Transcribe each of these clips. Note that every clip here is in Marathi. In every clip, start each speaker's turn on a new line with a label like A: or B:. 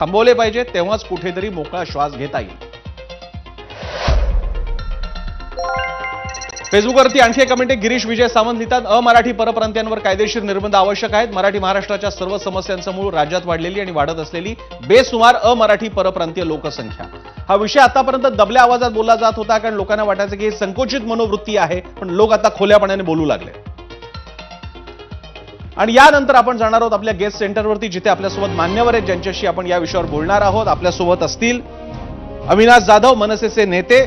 A: थांबवले पाहिजे, तेव्हाच कुठेतरी मोकळा श्वास घेता येईल. फेसबुकवरती आणखी एक कमेंट आहे. गिरीश विजय सावंत लिहितात, अमराठी परप्रांतीयांवर कायदेशीर निर्बंध आवश्यक आहेत. मराठी महाराष्ट्राच्या सर्व समस्यांचं मूळ राज्यात वाढलेली आणि वाढत असलेली बेसुमार अमराठी परप्रांतीय लोकसंख्या. हा विषय आतापर्यंत दबल्या आवाजात बोलला जात होता, कारण लोकांना वाटायचं की ही संकुचित मनोवृत्ती आहे, पण लोक आता खुल्यापणाने बोलू लागले. आणि यानंतर आपण जाणार आहोत आपल्या गेस्ट सेंटरवरती, जिथे आपल्यासोबत मान्यवर आहेत, ज्यांच्याशी आपण या विषयावर बोलणार आहोत. आपल्यासोबत असतील अविनाश जाधव, मनसेचे नेते,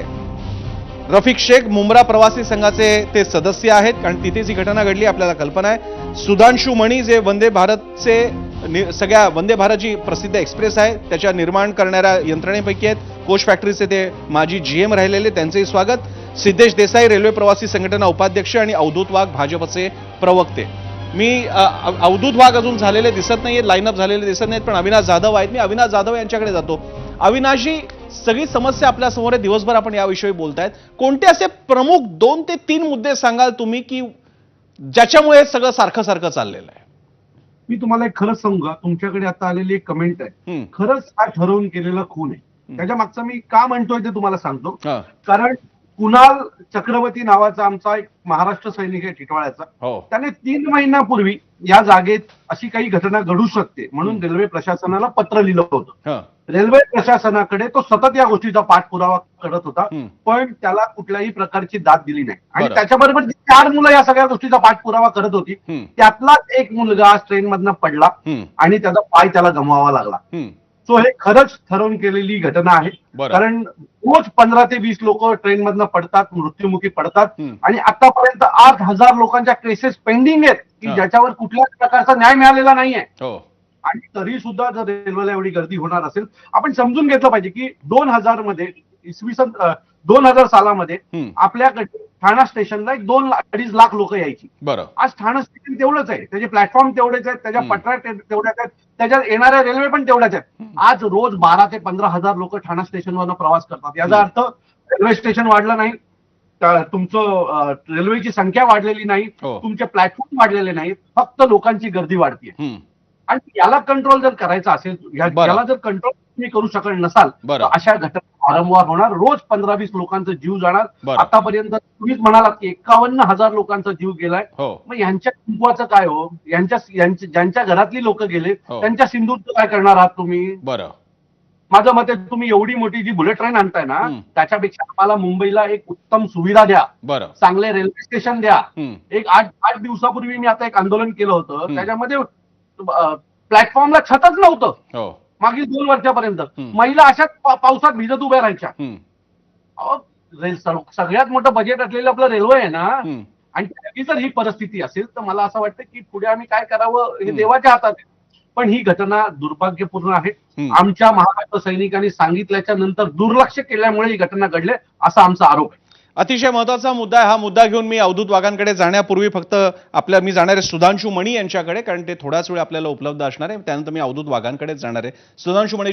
A: रफिक शेख, मुंब्रा प्रवासी संघाचे ते सदस्य आहेत, कारण तिथेच ही घटना घडली, आपल्याला कल्पना आहे. सुधांशू मणी, जे वंदे भारतचे सगळ्या वंदे भारत जी प्रसिद्ध एक्सप्रेस आहे त्याच्या निर्माण करणाऱ्या यंत्रणेपैकी आहेत. कोच फॅक्टरीचे ते माजी जीएम राहिलेले, त्यांचेही स्वागत. सिद्धेश देसाई, रेल्वे प्रवासी संघटना उपाध्यक्ष, आणि अवधूत वाघ, भाजपचे प्रवक्ते. मी अवधूत वाघ अजून झालेले दिसत नाहीये, लाईनअप झालेले दिसत नाहीत, पण अविनाश जाधव आहेत. मी अविनाश जाधव यांच्याकडे जातो. अविनाशजी, सगळी समस्या आपल्या समोर आहे, दिवसभर आपण याविषयी बोलतायत. कोणते असे प्रमुख 2 ते 3 मुद्दे सांगाल तुम्ही की ज्याच्यामुळे सगळं सारखं सारखं चाललेलं आहे?
B: मी तुम्हाला एक खरंच सांगू का, तुमच्याकडे आता आलेली एक कमेंट आहे, खरंच हा ठरवून केलेला खून आहे. त्याच्या मागचा मी का म्हणतोय ते तुम्हाला सांगतो. कारण कुणाल चक्रवर्ती नावाचा आमचा एक महाराष्ट्र सैनिक आहे टिटवाळ्याचा, त्याने 3 महिन्यापूर्वी या जागेत अशी काही घटना घडू शकते म्हणून रेल्वे प्रशासनाला पत्र लिहिलं होतं. रेल्वे प्रशासनाकडे तो सतत या गोष्टीचा पाठपुरावा करत होता, पण त्याला कुठल्याही प्रकारची दाद दिली नाही. आणि त्याच्याबरोबर 4 मुलं या सगळ्या गोष्टीचा पाठपुरावा करत होती, त्यातलाच एक मुलगा ट्रेन मधनं पडला आणि त्याचा पाय त्याला गमवावा लागला. सो हे खरंच ठरवून केलेली घटना आहे. कारण रोज 15 ते 20 लोक ट्रेन मधनं पडतात, मृत्युमुखी पडतात, आणि आतापर्यंत 8,000 लोकांच्या केसेस पेंडिंग आहेत की ज्याच्यावर कुठल्याच प्रकारचा न्याय मिळालेला नाहीये. आणि तरी सुद्धा जर रेल्वेला एवढी गर्दी होणार असेल, आपण समजून घेतलं पाहिजे की 2000 मध्ये, इसवी सन 2000 सालामध्ये आपल्याकडे ठाणा स्टेशनला 2-2.5 लाख लोक यायची. आज ठाणा स्टेशन तेवढंच आहे, त्याचे प्लॅटफॉर्म तेवढेच आहेत, त्याच्या पटऱ्या तेवढ्याच आहेत, त्याच्यात येणाऱ्या रेल्वे पण तेवढ्याच आहेत. आज रोज 12 ते 15,000 लोक ठाणा स्टेशनवरनं प्रवास करतात. याचा अर्थ रेल्वे स्टेशन वाढलं नाही, तुमचं रेल्वेची संख्या वाढलेली नाही, तुमचे प्लॅटफॉर्म वाढलेले नाहीत, फक्त लोकांची गर्दी वाढतीये. आणि याला कंट्रोल जर करायचा असेल, याला जर कंट्रोल तुम्ही करू शकत नसाल, तर अशा घटना वारंवार होणार. रोज 15-20 लोकांचा जीव जाणार. आतापर्यंत तुम्हीच म्हणालात की 51,000 लोकांचा जीव गेलाय. मग यांच्या कुटुंबाचं काय हो? ज्यांच्या घरातली लोक गेले त्यांच्या सिंधूचं काय करणार आहात तुम्ही? माझं मत आहे, तुम्ही एवढी मोठी जी बुलेट ट्रेन आणताय ना, त्याच्यापेक्षा आम्हाला मुंबईला एक उत्तम सुविधा द्या, चांगले रेल्वे स्टेशन द्या. एक 8 दिवसापूर्वी मी आता एक आंदोलन केलं होतं, त्याच्यामध्ये प्लॅटफॉर्मला छतच नव्हतं मागील 2 वर्षापर्यंत. महिला अशाच पावसात भिजत उभ्या राहायच्या. सगळ्यात मोठं बजेट असलेलं आपलं रेल्वे आहे ना, आणि त्याची जर ही परिस्थिती असेल तर मला असं वाटतं की पुढे आम्ही काय करावं हे देवाच्या हातात आहे. पण ही घटना दुर्भाग्यपूर्ण आहे. आमच्या महाराष्ट्र सैनिकांनी सांगितल्याच्या नंतर दुर्लक्ष केल्यामुळे ही घटना घडली, असा आमचा आरोप आहे.
A: अतिशय महत्वाचा मुद्दा आहे हा. मुद्दा घेऊन मी अवधूत वाघांकडे जाण्यापूर्वी फक्त मी जाणार आहे सुधांशू मणी यांच्याकडे, कारण ते थोडाच वेळ आपल्याला उपलब्ध असणार आहे. त्यानंतर मी अवधूत वाघांकडेच जाणार आहे. सुधांशू मणी